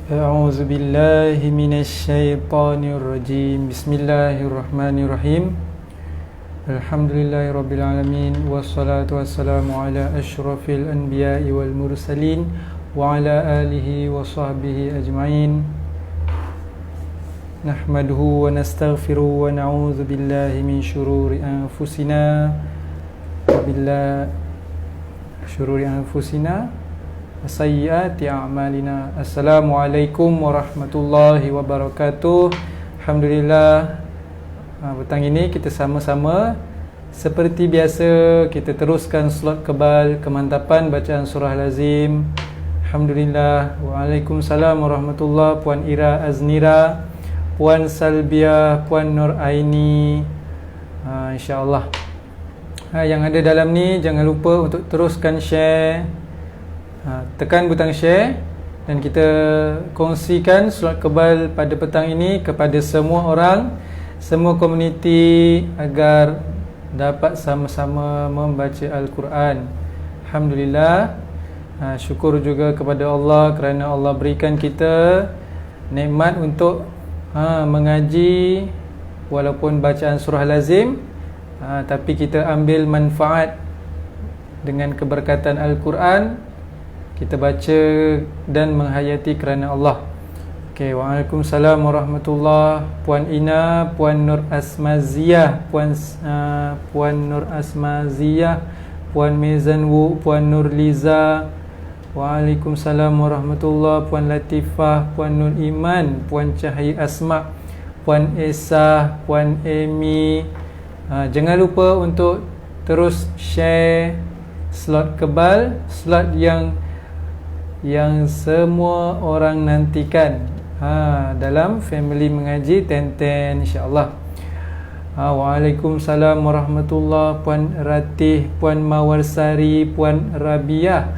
أعوذ بالله من الشيطان الرجيم بسم الله الرحمن الرحيم الحمد لله رب العالمين والصلاة والسلام على أشرف الأنبياء والمرسلين وعلى آله وصحبه أجمعين نحمده ونستغفره ونعوذ بالله من شرور أنفسنا sayyiati a'malina. Assalamualaikum warahmatullahi wabarakatuh. Alhamdulillah, petang ini kita sama-sama seperti biasa kita teruskan slot kebal kemantapan bacaan surah Lazim. Alhamdulillah. Waalaikumsalam warahmatullahi. Puan Ira Aznira, Puan Salbia, Puan Nur Aini, insya-Allah. Yang ada dalam ni jangan lupa untuk teruskan share. Tekan butang share dan kita kongsikan slot kebal pada petang ini kepada semua orang, semua komuniti agar dapat sama-sama membaca Al-Quran. Alhamdulillah, syukur juga kepada Allah kerana Allah berikan kita nikmat untuk mengaji walaupun bacaan surah lazim, tapi kita ambil manfaat dengan keberkatan Al-Quran. Kita baca dan menghayati kerana Allah. Okey, waalaikumsalam warahmatullahi. Puan Ina, Puan Nur Asmaziyah, Puan Nur Asmaziyah, Puan Mezan Wu, Puan Nur Liza. Waalaikumsalam warahmatullahi. Puan Latifah, Puan Nur Iman, Puan Cahaya Asma, Puan Esa, Puan Amy. Jangan lupa untuk terus share slot kebal, slot yang semua orang nantikan dalam family mengaji 10-10 insya-Allah. Waalaikumsalam warahmatullahi. Puan Ratih, Puan Mawarsari, Puan Rabiah.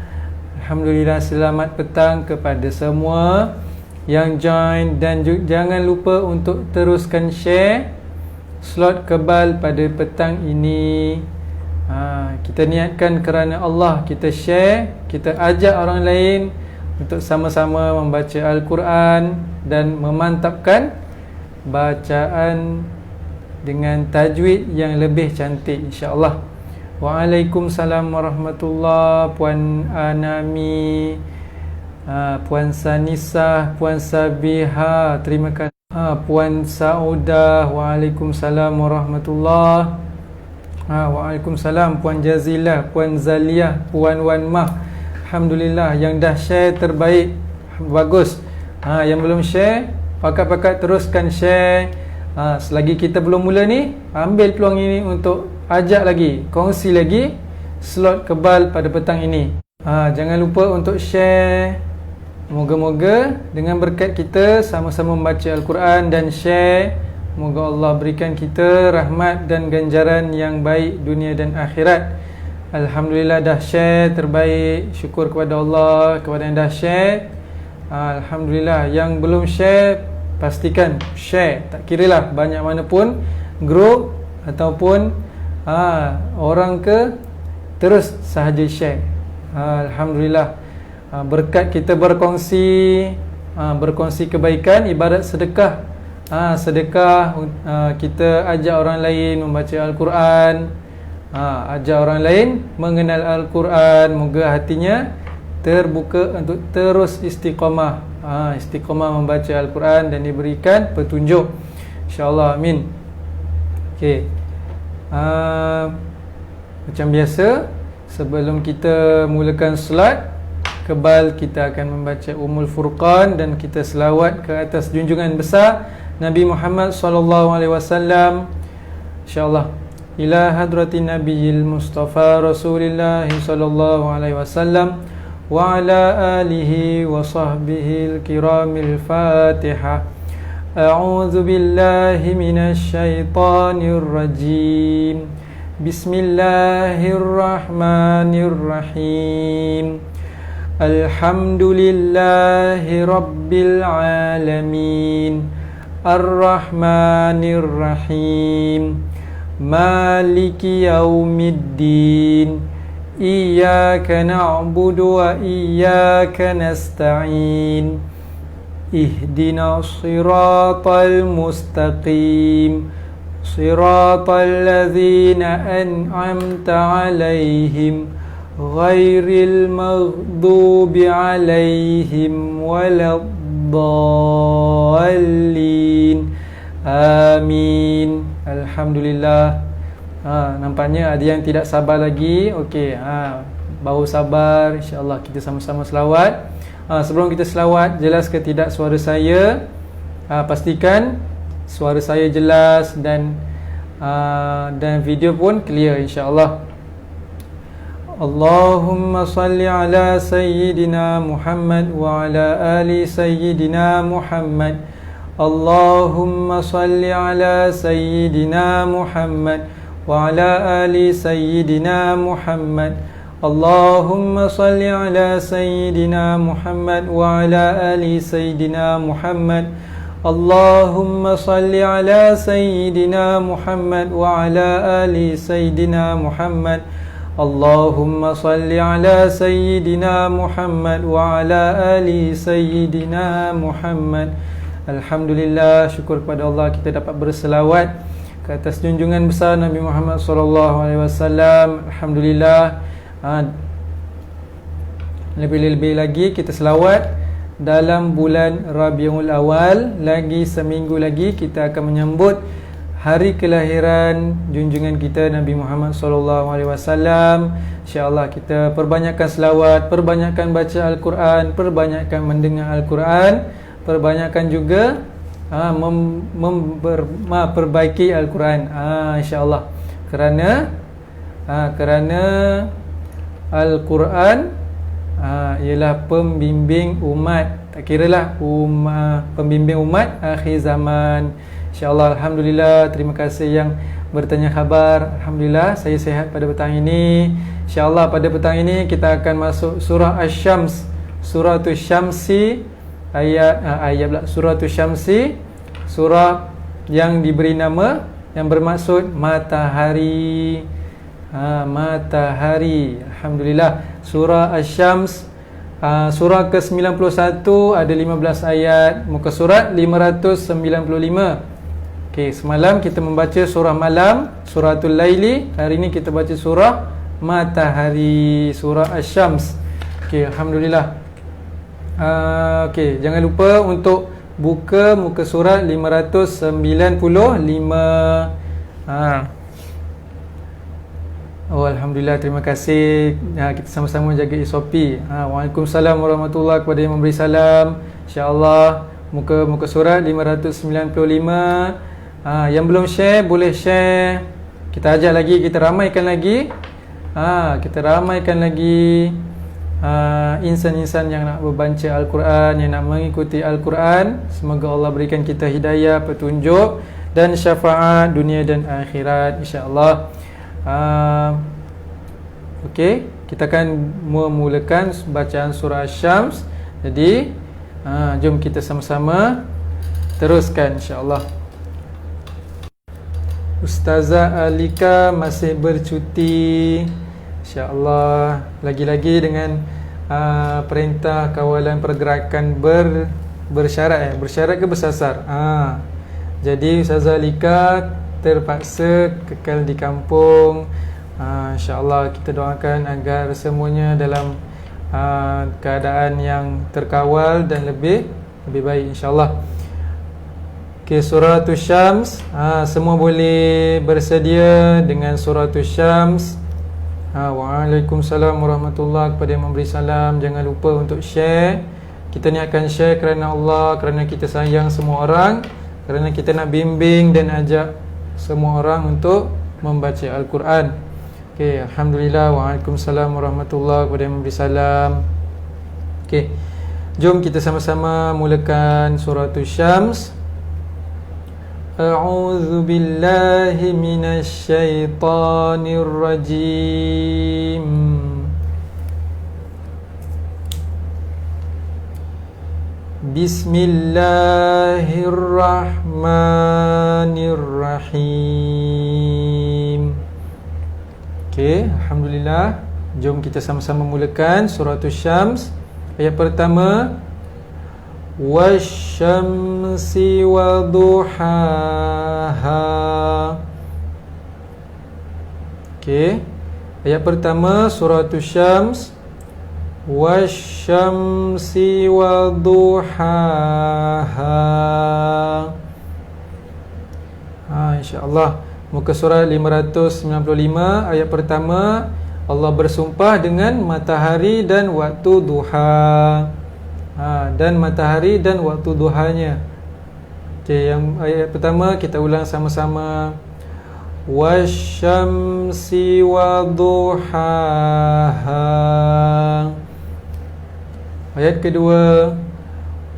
Alhamdulillah, selamat petang kepada semua yang join dan jangan lupa untuk teruskan share slot kebal pada petang ini. Kita niatkan kerana Allah, kita share, kita ajak orang lain untuk sama-sama membaca Al-Quran dan memantapkan bacaan dengan tajwid yang lebih cantik insya-Allah. Waalaikumsalam warahmatullahi. Puan Anami, Puan Sanisa, Puan Sabiha, terima kasih. Puan Saudah, waalaikumsalam warahmatullahi. Waalaikumsalam. Puan Jazilah, Puan Zaliah, Puan Wan Mah. Alhamdulillah, yang dah share terbaik, bagus. Yang belum share, pakat-pakat teruskan share. Selagi kita belum mula ni, ambil peluang ini untuk ajak lagi, kongsi lagi slot kebal pada petang ini. Jangan lupa untuk share. Moga-moga dengan berkat kita sama-sama membaca Al-Quran dan share, moga Allah berikan kita rahmat dan ganjaran yang baik dunia dan akhirat. Alhamdulillah, dah share terbaik. Syukur kepada Allah kepada yang dah share. Alhamdulillah, yang belum share pastikan share. Tak kiralah banyak mana pun, group ataupun orang ke, terus sahaja share. Alhamdulillah, berkat kita berkongsi kebaikan ibarat sedekah. Sedekah, kita ajak orang lain membaca Al-Quran, ajak orang lain mengenal Al-Quran. Moga hatinya terbuka untuk terus istiqamah, istiqamah membaca Al-Quran dan diberikan petunjuk insya-Allah, amin. Okey, macam biasa sebelum kita mulakan solat kebal, kita akan membaca Ummul Furqan dan kita selawat ke atas junjungan besar Nabi Muhammad sallallahu alaihi wasallam insya-Allah. Ila hadratin nabiyil mustafa Rasulillah sallallahu alaihi wasallam wa ala alihi wa sahbihi al-kiramil Fatihah. A'udzu billahi minasy syaithanir rajim. Bismillahirrahmanirrahim. Alhamdulillahi rabbil alamin. Ar-Rahmanir-Rahim. Maliki yaumiddin. Iyyaka na'budu wa iyyaka nasta'in. Ihdina siratal mustaqim Siratal ladzina an'amta alaihim Ghairil maghdubi alaihim waladdallin. Amin. Alhamdulillah. Nampaknya ada yang tidak sabar lagi. Okey, baru sabar. InsyaAllah kita sama-sama selawat. Sebelum kita selawat, jelas ke tidak suara saya? Pastikan suara saya jelas dan video pun clear, insyaAllah. Allahumma salli ala Sayyidina Muhammad wa ala ali Sayyidina Muhammad. Allahumma salli ala Sayyidina Muhammad wa ala ali Sayyidina Muhammad. Allahumma salli ala Sayyidina Muhammad wa ala ali Sayyidina Muhammad. Allahumma salli ala Sayyidina Muhammad wa ala ali Sayyidina Muhammad. Allahumma salli ala Sayyidina Muhammad wa ala ali Sayyidina Muhammad. Alhamdulillah, syukur kepada Allah kita dapat berselawat ke atas junjungan besar Nabi Muhammad SAW. Alhamdulillah. Lebih-lebih lagi kita selawat dalam bulan Rabiul Awal. Lagi seminggu lagi kita akan menyambut hari kelahiran junjungan kita Nabi Muhammad SAW. InsyaAllah kita perbanyakkan selawat, perbanyakkan baca Al-Quran, perbanyakkan mendengar Al-Quran, perbanyakkan juga perbaiki Al-Quran, insyaAllah. Kerana Al-Quran ialah pembimbing umat. Tak kiralah pembimbing umat akhir zaman. InsyaAllah. Alhamdulillah. Terima kasih yang bertanya khabar. Alhamdulillah saya sihat pada petang ini. InsyaAllah pada petang ini kita akan masuk surah Asy-Syams, Suratul Syamsi, Suratul Syamsi, surah yang diberi nama, yang bermaksud matahari. Matahari. Alhamdulillah. Surah Asy-Syams, surah ke-91, ada 15 ayat, muka surat 595. Okey, semalam kita membaca surah malam, suratul Laili. Hari ini kita baca surah matahari, surah Asy-Syams. Okey, alhamdulillah. Okey, jangan lupa untuk buka muka surat 595. Oh, alhamdulillah, terima kasih. Kita sama-sama jaga SOP. Waalaikumsalam warahmatullahi kepada yang memberi salam. InsyaAllah muka surat 595. Yang belum share boleh share. Kita ajak lagi, kita ramaikan lagi. Insan-insan yang nak membaca Al-Quran, yang nak mengikuti Al-Quran. Semoga Allah berikan kita hidayah, petunjuk dan syafaat dunia dan akhirat, insyaAllah. Okey, kita akan memulakan bacaan surah Asy-Syams. Jadi jom kita sama-sama teruskan, insyaAllah. Ustazah Alika masih bercuti, insyaAllah. Lagi-lagi dengan perintah kawalan pergerakan bersyarat bersyarat ke bersasar. Jadi Ustazah Alika terpaksa kekal di kampung. InsyaAllah kita doakan agar semuanya dalam keadaan yang terkawal dan lebih baik, insyaAllah. Okay, Suratul Syams. Semua boleh bersedia dengan Suratul Syams. Waalaikumsalam warahmatullahi kepada yang memberi salam. Jangan lupa untuk share. Kita ni akan share kerana Allah, kerana kita sayang semua orang, kerana kita nak bimbing dan ajak semua orang untuk membaca Al-Quran. Okey, alhamdulillah. Waalaikumsalam warahmatullahi kepada yang memberi salam. Okey, jom kita sama-sama mulakan Suratul Syams. A'udzu billahi minasy syaithanir rajim. Bismillahirrahmanirrahim. Okey, alhamdulillah. Jom kita sama-sama mulakan Suratul Syams. Ayat pertama, wasyamsi wa duhaha. Okey. Ayat pertama surah Asy-Syams, wasyamsi wa duhaha. InsyaAllah muka surat 595 ayat pertama, Allah bersumpah dengan matahari dan waktu duha. Dan matahari dan waktu duhanya. Okey, yang ayat pertama kita ulang sama-sama. Wasyamsi wa duhaha. Ayat kedua,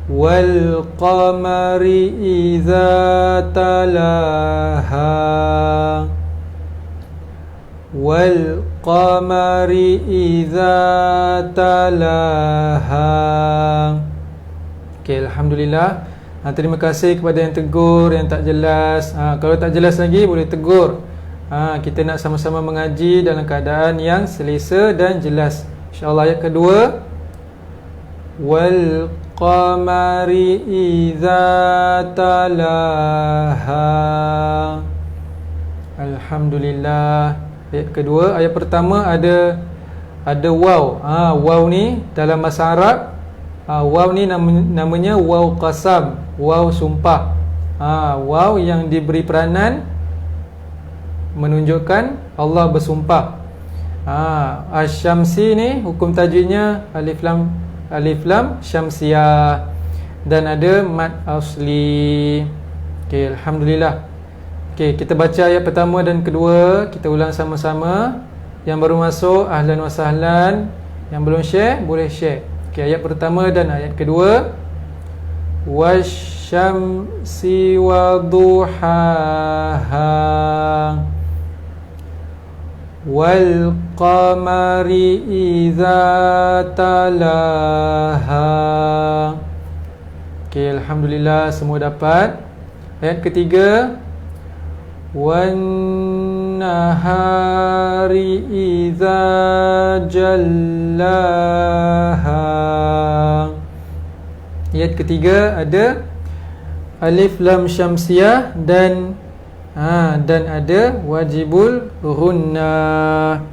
wal qamari idza talaha. Wal qamari idza talaha. Okey, alhamdulillah. Terima kasih kepada yang tegur, yang tak jelas. Kalau tak jelas lagi boleh tegur. Kita nak sama-sama mengaji dalam keadaan yang selesa dan jelas. InsyaAllah ayat kedua, wal qamari idza talaha. Alhamdulillah. Ayat kedua, ayat pertama ada waw. Waw ni dalam bahasa Arab, waw ni namanya waw qasam, waw sumpah. Waw yang diberi peranan menunjukkan Allah bersumpah. Asy-Syamsi ni hukum tajwidnya alif lam syamsiyah dan ada mad asli. Okey, alhamdulillah. Okey, kita baca ayat pertama dan kedua, kita ulang sama-sama. Yang baru masuk ahlan wa sahlan, yang belum share boleh share. Okey, ayat pertama dan ayat kedua. Wasyamsi wa duhaha. Wal qamari idza talaha. Okey, alhamdulillah semua dapat. Ayat ketiga, wan nahari idza jallaha. Ayat ketiga ada alif lam syamsiyah dan ada wajibul ghunnah.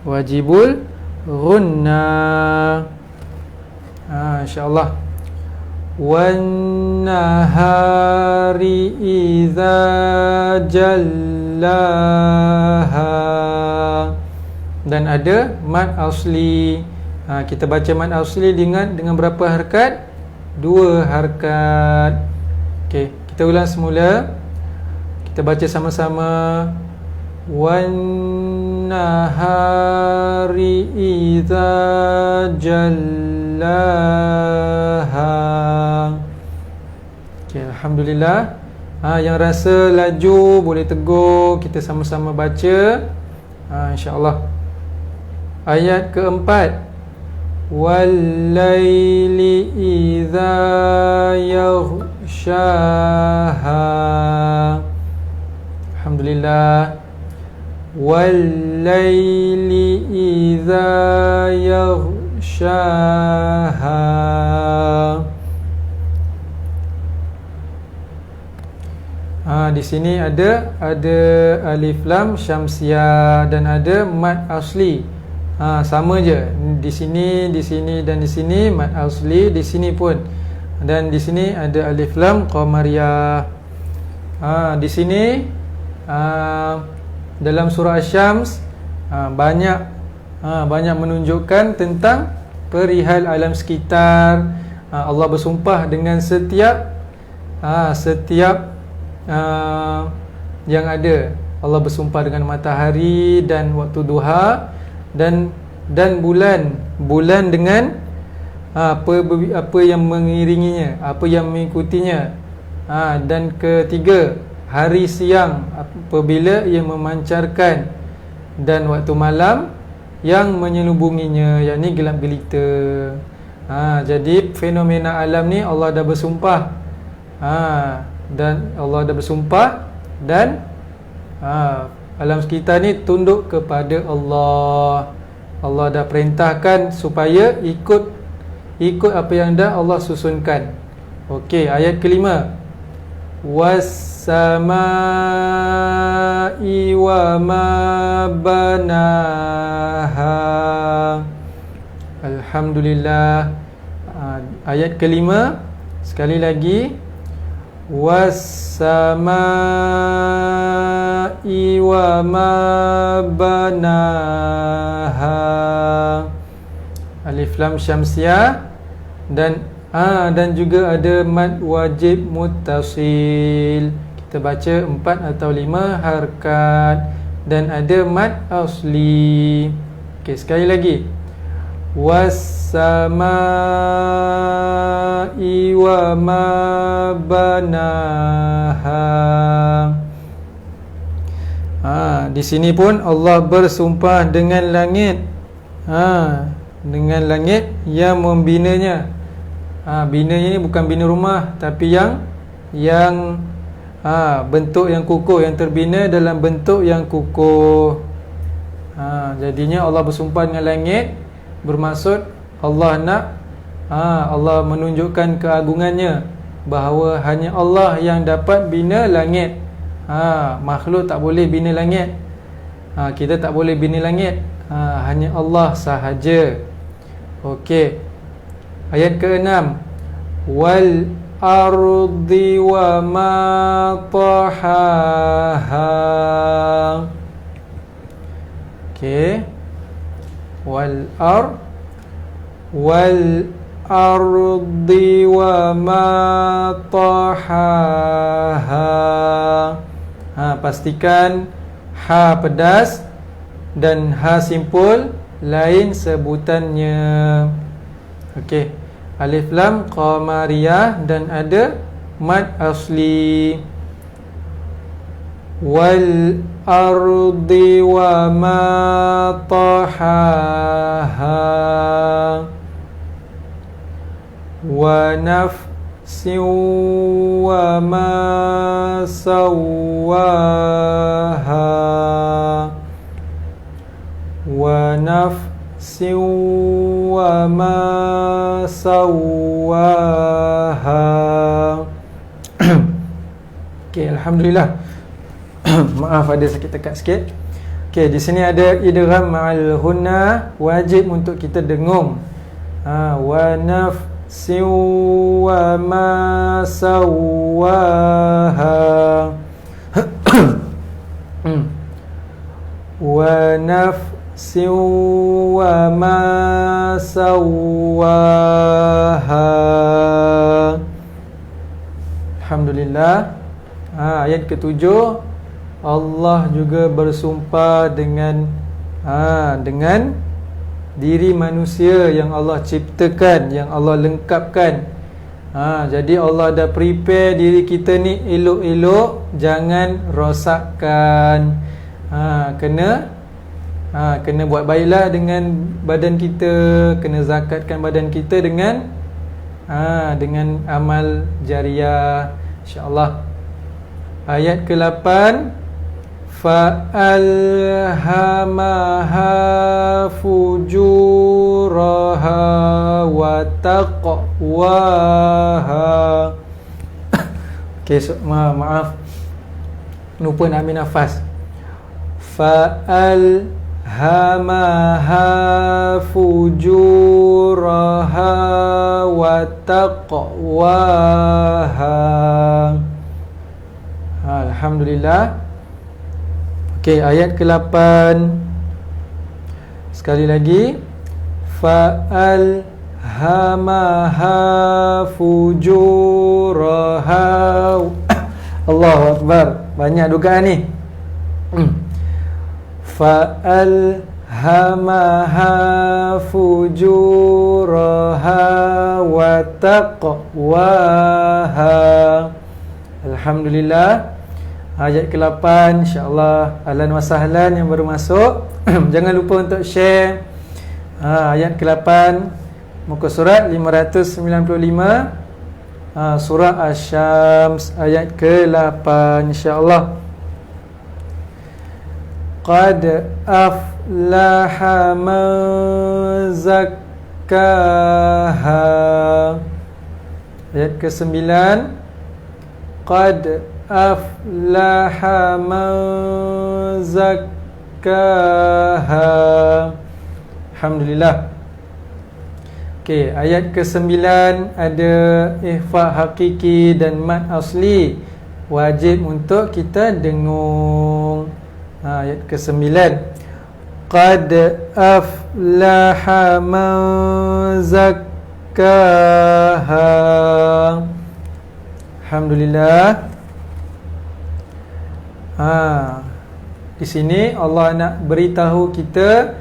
Wajibul ghunnah. InsyaAllah. Wan nahari idza jallaha. Dan ada mad asli. Kita baca mad asli dengan berapa harakat? 2 harakat. Okey, kita ulang semula. Kita baca sama-sama. Wan nahari idza jallaha. Okey, alhamdulillah. Yang rasa laju boleh tegur, kita sama-sama baca. InsyaAllah. Ayat keempat, wal laili idza yaghshaha. Alhamdulillah. Wal laili idza yaghshaha. Di sini ada alif lam syamsiyah dan ada mad asli. Sama je. Di sini dan di sini mad asli, di sini pun. Dan di sini ada alif lam qamariyah. Di sini dalam surah Asy-Syams banyak menunjukkan tentang perihal alam sekitar. Allah bersumpah dengan setiap yang ada. Allah bersumpah dengan matahari dan waktu duha dan bulan dengan apa yang mengiringinya, apa yang mengikutinya. Dan ketiga, hari siang apabila ia memancarkan, dan waktu malam yang menyelubunginya, yakni gelap gelita. Jadi fenomena alam ni Allah dah bersumpah. Dan Allah dah bersumpah dan alam sekitar ni tunduk kepada Allah. Allah dah perintahkan supaya ikut apa yang dah Allah susunkan. Okey, ayat kelima. Was-samai wa ma banaha. Alhamdulillah. Ayat kelima, sekali lagi. Was-samai wa ma banaha. Alif lam syamsiah dan juga ada mad wajib muttasil. Kita baca 4 atau 5 harakat dan ada mad asli. Okey, sekali lagi. Was-samai wa ma banaha. Di sini pun Allah bersumpah dengan langit. Dengan langit yang membinanya. Binanya ni bukan bina rumah, tapi yang bentuk yang kukuh, yang terbina dalam bentuk yang kukuh. Jadinya Allah bersumpah dengan langit, bermaksud Allah nak Allah menunjukkan keagungannya, bahawa hanya Allah yang dapat bina langit. Makhluk tak boleh bina langit. Kita tak boleh bina langit. Hanya Allah sahaja. Okey. Ayat ke-6. Wal ardi wa ma tahaha. Okey. Wal ardi wa ma tahaha. Pastikan ha pedas dan ha simpul lain sebutannya. Okey. Alif lam qamariyah dan ada mad asli. Wal ardi wa ma tahaha. Wa nafsin wa ma sawaha. Wa nafsin wa ma sawaha. Okey, alhamdulillah. Maaf ada sakit tekak sikit. Okey, di sini ada idgham ma'al hunna, wajib untuk kita dengung. Wa nafsin wa ma sawaha. Wa nafsin wa ma sawaha. Alhamdulillah. Ayat ke-7, Allah juga bersumpah dengan diri manusia yang Allah ciptakan, yang Allah lengkapkan. Jadi Allah dah prepare diri kita ni elok-elok, jangan rosakkan. Kena buat baiklah dengan badan kita, kena zakatkan badan kita dengan amal jariah, insya-Allah. Ayat ke-8, fa'alhamaha fujuraha wa taqwaha. Okey, maaf, lupa nak ambil nafas. Fa'alhamaha fujuraha wa taqwaha. Alhamdulillah. Okey, ayat ke-8. Sekali lagi. Fa'alhamaha fujuraha. Allahu Akbar. Banyak dugaan ni. Fa'alhamaha fujuraha wa taqwaha. Alhamdulillah. Ayat ke-8, insya-Allah. Ahlan wa sahlan yang baru masuk. Jangan lupa untuk share. Ayat ke-8 muka surat 595, surah Asy-Syams, ayat ke-8, insya-Allah. Qad aflaha man zakkaha. Ayat ke-9, qad aflaha man zakkaha. Alhamdulillah. Okey, ayat ke-9 ada ihfa hakiki dan mad asli. Wajib untuk kita dengung. Ayat ke-9, qad aflaha man zakkaha. Alhamdulillah. Di sini Allah nak beritahu kita,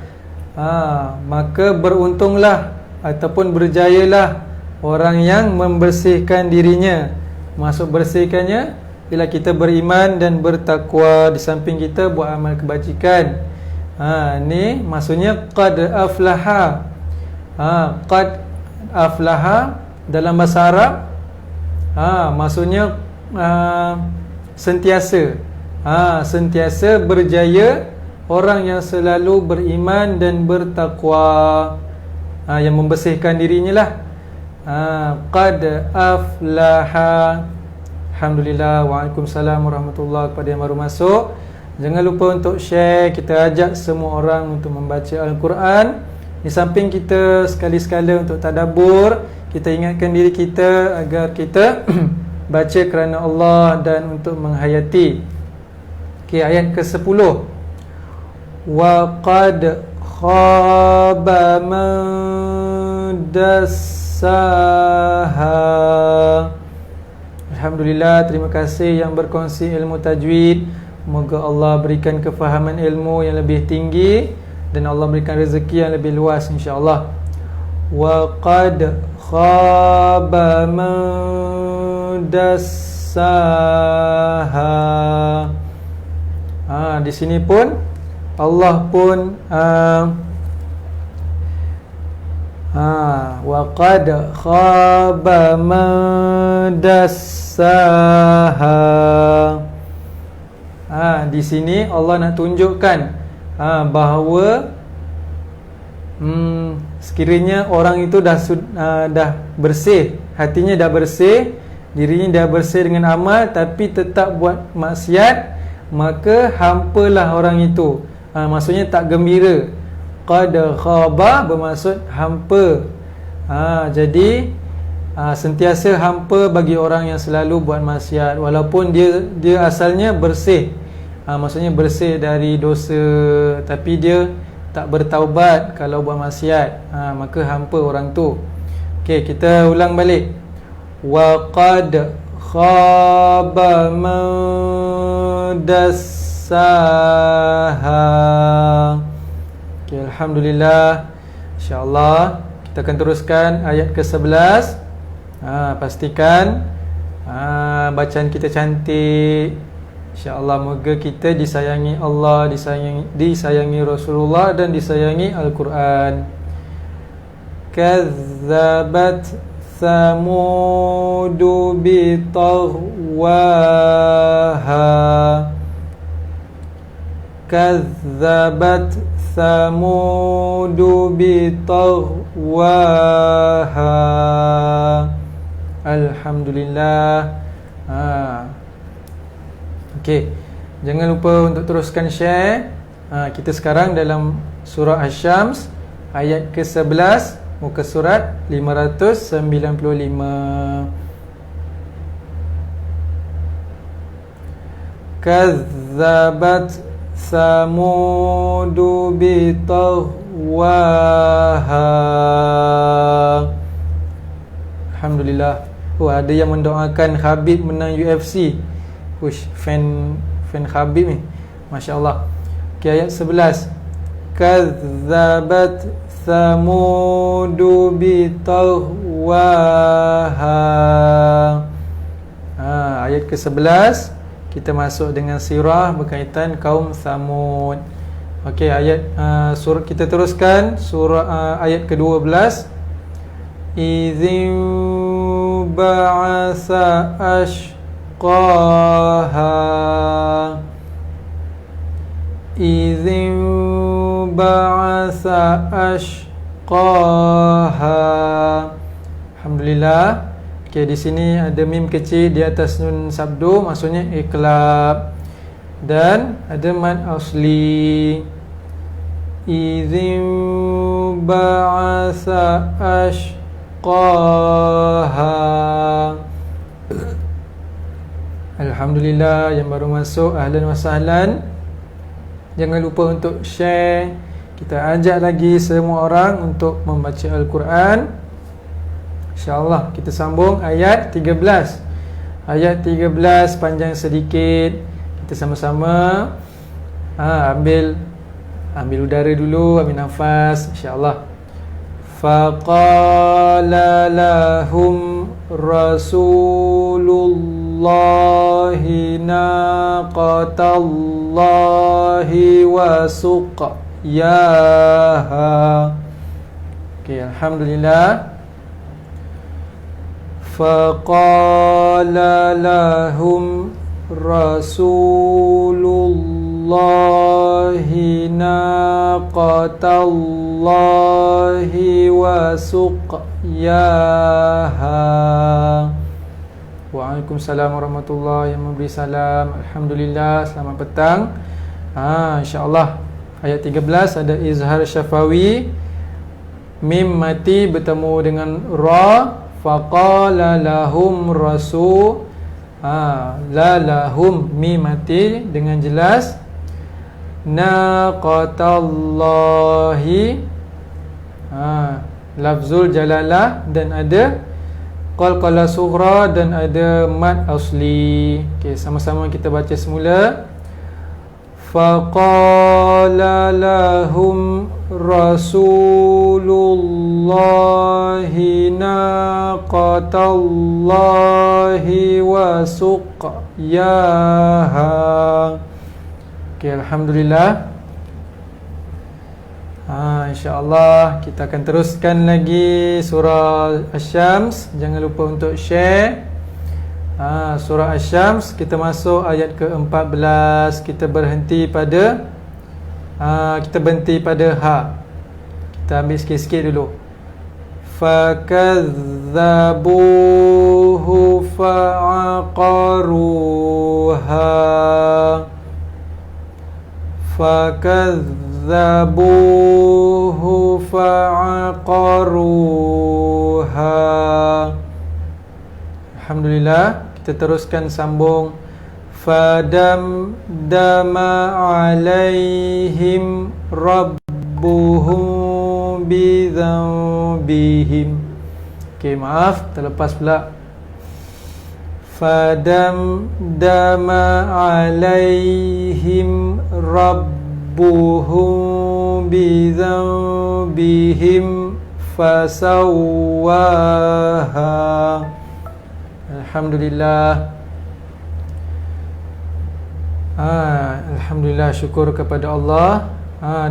maka beruntunglah ataupun berjayalah orang yang membersihkan dirinya. Maksud bersihkannya bila kita beriman dan bertakwa, di samping kita buat amal kebajikan. Ni maksudnya qad aflaha. Qad aflaha dalam bahasa Arab maksudnya sentiasa. Sentiasa berjaya orang yang selalu beriman dan bertakwa, yang membersihkan dirinya lah. Qad aflaha. Alhamdulillah. Waalaikumsalam warahmatullahi kepada yang baru masuk. Jangan lupa untuk share. Kita ajak semua orang untuk membaca Al-Quran. Di samping kita sekali-sekala untuk tadabbur, kita ingatkan diri kita agar kita baca kerana Allah dan untuk menghayati. Okey, ayat ke-10, wa qad khaba man dassaha. Alhamdulillah, terima kasih yang berkongsi ilmu tajwid. Semoga Allah berikan kefahaman ilmu yang lebih tinggi dan Allah berikan rezeki yang lebih luas, insya-Allah. Wa qad khaba man dassaha. Di sini pun Allah pun wa qad khaba man dassaha. Di sini Allah nak tunjukkan bahawa sekiranya orang itu dah bersih, hatinya dah bersih, dirinya dah bersih dengan amal, tapi tetap buat maksiat, maka hampalah orang itu. Maksudnya tak gembira. Qad khaba bermaksud hampa. Jadi sentiasa hampa bagi orang yang selalu buat maksiat, walaupun dia asalnya bersih. Maksudnya bersih dari dosa, tapi dia tak bertaubat kalau buat maksiat, maka hampa orang tu. Okey, kita ulang balik. Wa qad khaba man dassaha. Okay, Alhamdulillah. InsyaAllah kita akan teruskan ayat ke-11. Pastikan bacaan kita cantik. InsyaAllah moga kita disayangi Allah, disayangi Rasulullah dan disayangi Al-Quran. Kazzabat Thamudu bitaghwaha. Kazzabat Thamudu bitaghwaha. Alhamdulillah. Okey, jangan lupa untuk teruskan share. Kita sekarang dalam surah Asy-Syams ayat ke-11, muka surat 595. Kazzabat Samudu bitaghwaha. Alhamdulillah. Ada yang mendoakan Khabib menang UFC. Fan Khabib ni, Masya Allah. Okay, ayat 11. Kazzabat Samudu bitaghwaha. Ayat ke-11 kita masuk dengan sirah berkaitan kaum Samud. Okey, ayat surah kita teruskan surah ayat ke-12. Idzin ba'asa ashqaha. Idzin ba'asa ashqaha. Alhamdulillah, Okey, di sini ada mim kecil di atas nun sabdu, maksudnya iqlab. Dan ada mad asli. Idzin ba'asa ashqaha. Alhamdulillah, yang baru masuk, ahlan wa sahlan. Jangan lupa untuk share. Kita ajak lagi semua orang untuk membaca Al-Quran. InsyaAllah kita sambung ayat 13. Ayat 13 panjang sedikit. Kita sama-sama ambil udara dulu, ambil nafas, insyaAllah. Faqala lahum Rasulullahi naqatallahi wa suqyaha. Okay, Alhamdulillah. Faqala lahum Rasulullahi naqatallahi wa suqyaha. Waalaikumsalam warahmatullahi, yang memberi salam. Alhamdulillah, selamat petang. InsyaAllah ayat 13 ada izhar syafawi. Mim mati bertemu dengan ra. Faqala lahum rasul. La lahum, mim mati dengan jelas. Naqatallahi, lafzul jalalah, dan ada qalqalah sughra dan ada mad asli. Okey, sama-sama kita baca semula. Faqala lahum Rasulullahi naqatallahi wa suqyaha. Okey, Alhamdulillah. InsyaAllah kita akan teruskan lagi surah Asy-Syams. Jangan lupa untuk share. Surah Asy-Syams, kita masuk ayat ke-14. Kita berhenti pada ha. Kita ambil sikit-sikit dulu. Fakadzabuhu fa'aqaruha. Fakadzabuhu fa'aqaruha. Alhamdulillah. Kita teruskan sambung. Fadam dama alaihim rabbuhum bidzambihim. Okey, maaf, terlepas pula. Fadam dama alaihim rabbuhum bidzambihim fasawwaha. Alhamdulillah. Alhamdulillah, syukur kepada Allah.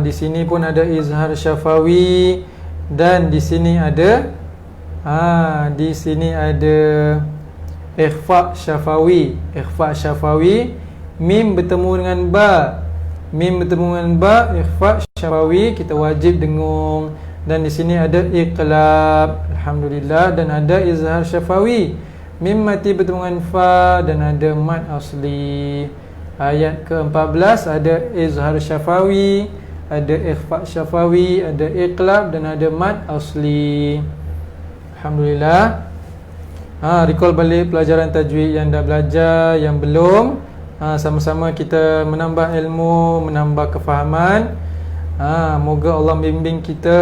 Di sini pun ada izhar syafawi, dan di sini ada ikhfa syafawi. Ikhfa syafawi, mim bertemu dengan ba. Mim bertemu dengan ba, ikhfa syafawi, kita wajib dengung. Dan di sini ada iqlab. Alhamdulillah. Dan ada izhar syafawi, mim mati bertemu dengan fa, dan ada mad asli. Ayat ke-14 ada izhar syafawi, ada ikhfa syafawi, ada iqlab, dan ada mad asli. Alhamdulillah. Recall balik pelajaran tajwid yang dah belajar, yang belum, sama-sama kita menambah ilmu, menambah kefahaman. Moga Allah membimbing kita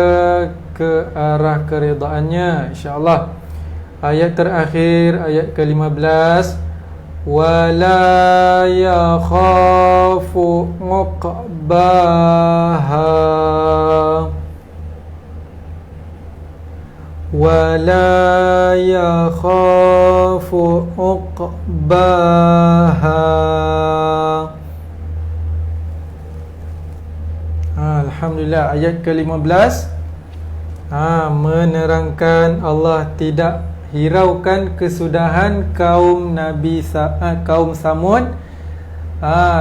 ke arah keridhaannya, insya-Allah. Ayat terakhir, ayat ke-15. Wala yakhafu uqbaha. Wala yakhafu uqbaha. Alhamdulillah. Ayat ke-15 menerangkan Allah tidak hiraukan kesudahan kaum Nabi kaum Samud,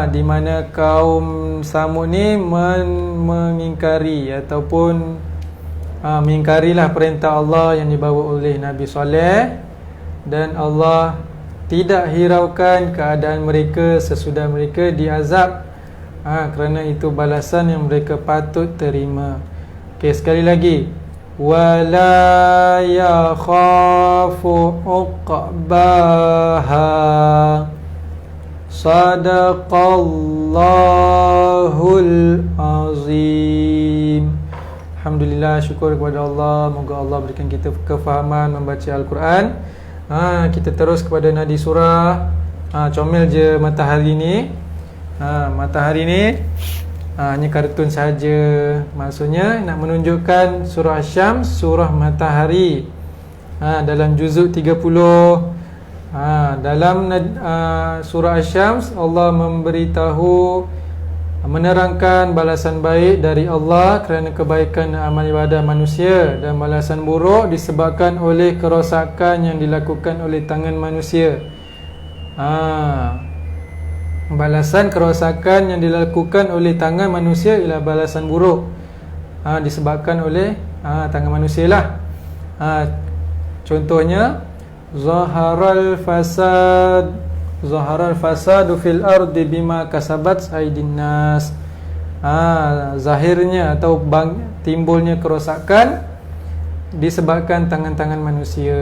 di mana kaum Samud ni mengingkari ataupun mengingkarilah perintah Allah yang dibawa oleh Nabi Saleh. dan Allah tidak hiraukan keadaan mereka sesudah mereka diazab. Kerana itu balasan yang mereka patut terima. Okey, sekali lagi, wala yakhafu uqbaha. Sadaqallahul azim. Alhamdulillah, syukur kepada Allah. Moga Allah berikan kita kefahaman membaca Al-Quran. Kita terus kepada nadi surah. Comel je matahari ni. Matahari ni hanya kartun saja. Maksudnya nak menunjukkan surah Asy-Syams, surah matahari. Dalam juzuk 30. Dalam surah Asy-Syams, Allah memberitahu, menerangkan balasan baik dari Allah kerana kebaikan amal ibadah manusia, dan balasan buruk disebabkan oleh kerosakan yang dilakukan oleh tangan manusia. Balasan kerosakan yang dilakukan oleh tangan manusia ialah balasan buruk, disebabkan oleh tangan manusia lah. Contohnya, Zaharal fasadu fil ardi bima kasabat aydin nas. Zahirnya atau timbulnya kerosakan disebabkan tangan-tangan manusia.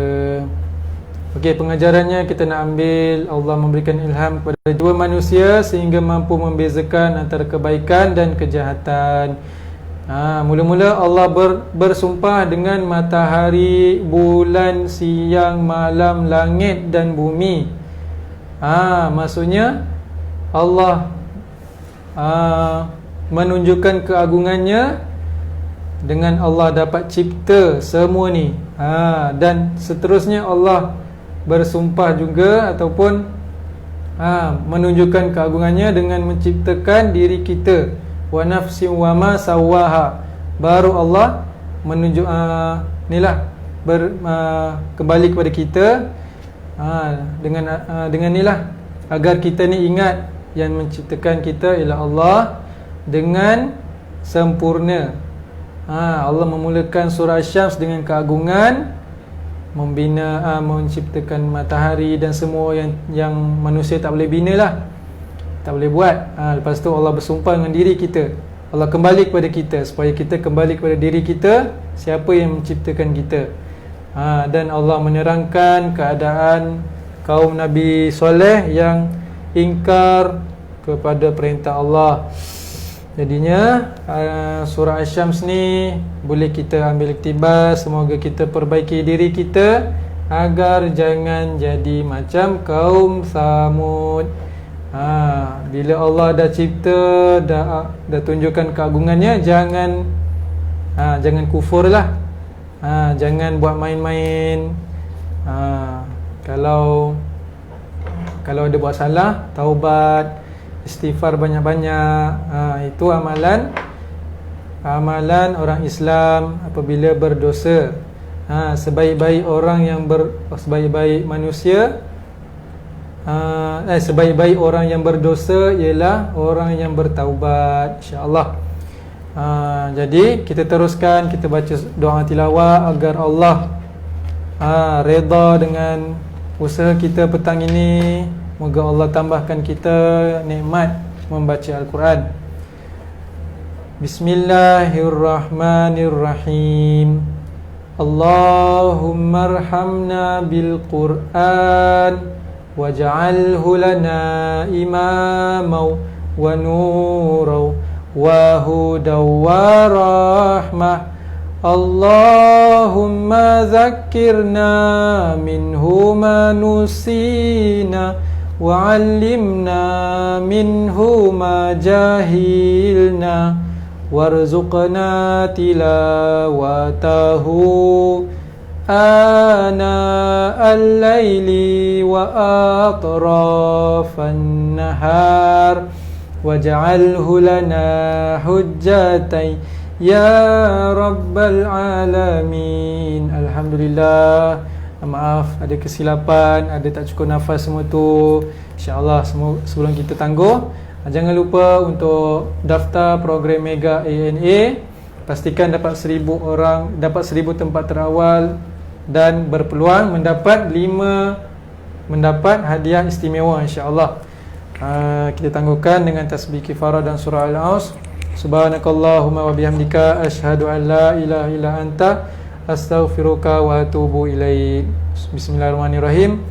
Okey, pengajarannya kita nak ambil, Allah memberikan ilham kepada jiwa manusia sehingga mampu membezakan antara kebaikan dan kejahatan. Mula-mula Allah bersumpah dengan matahari, bulan, siang, malam, langit dan bumi. Maksudnya Allah menunjukkan keagungannya dengan Allah dapat cipta semua ni. Dan seterusnya Allah bersumpah juga ataupun menunjukkan keagungannya dengan menciptakan diri kita. Wa nafsin wa ma sawaha. Baru Allah menunjuk kembali kepada kita dengan inilah, agar kita ni ingat yang menciptakan kita ialah Allah dengan sempurna. Allah memulakan surah Asy-Syams dengan keagungan, menciptakan matahari dan semua yang manusia tak boleh bina lah, tak boleh buat. Lepas tu Allah bersumpah dengan diri kita. Allah kembali kepada kita supaya kita kembali kepada diri kita, siapa yang menciptakan kita. Dan Allah menerangkan keadaan kaum Nabi Soleh yang ingkar kepada perintah Allah. Jadinya surah Asy-Syams ni boleh kita ambil iktibas. Semoga kita perbaiki diri kita agar jangan jadi macam kaum Samud. Bila Allah dah cipta, dah tunjukkan keagungannya, jangan kufur lah. Jangan buat main-main. Kalau ada buat salah, taubat, istighfar banyak-banyak. Itu amalan orang Islam apabila berdosa. Sebaik-baik manusia, sebaik-baik orang yang berdosa ialah orang yang bertaubat, insya-Allah. Jadi kita teruskan, kita baca doa tilawah agar Allah redha dengan usaha kita petang ini. Moga Allah tambahkan kita nikmat membaca Al-Quran. Bismillahirrahmanirrahim. Allahumma arhamna bil Quran waj'alhu lana imama wa nuran wa hudan wa rahmah. Allahumma zakkirna minhu ma nusina wa 'allimna minhu ma jahilna warzuqna tilawatahu ana al-laili wa atrafan nahar waj'alhu lana hujjatan ya rabbal alamin. Alhamdulillah. Maaf ada kesilapan, ada tak cukup nafas semua tu. InsyaAllah sebelum kita tangguh, jangan lupa untuk daftar program Mega ANA. Pastikan dapat 1,000 tempat terawal dan berpeluang mendapat hadiah istimewa insya-Allah. Kita tangguhkan dengan tasbih kifarah dan surah Al-Aus. Subhanakallahumma wa bihamdika asyhadu an la ilaha illa anta astaghfiruka wa atubu ilaik. Bismillahirrahmanirrahim.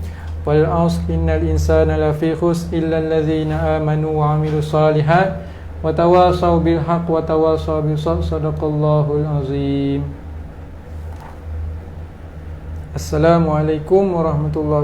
Wal 'asr innal insana lafi khusr illa allazina amanu wa 'amilus solihat wa tawasaw bil haqq wa tawasaw bis sabr. Shadaqallahul azim. Assalamualaikum warahmatullahi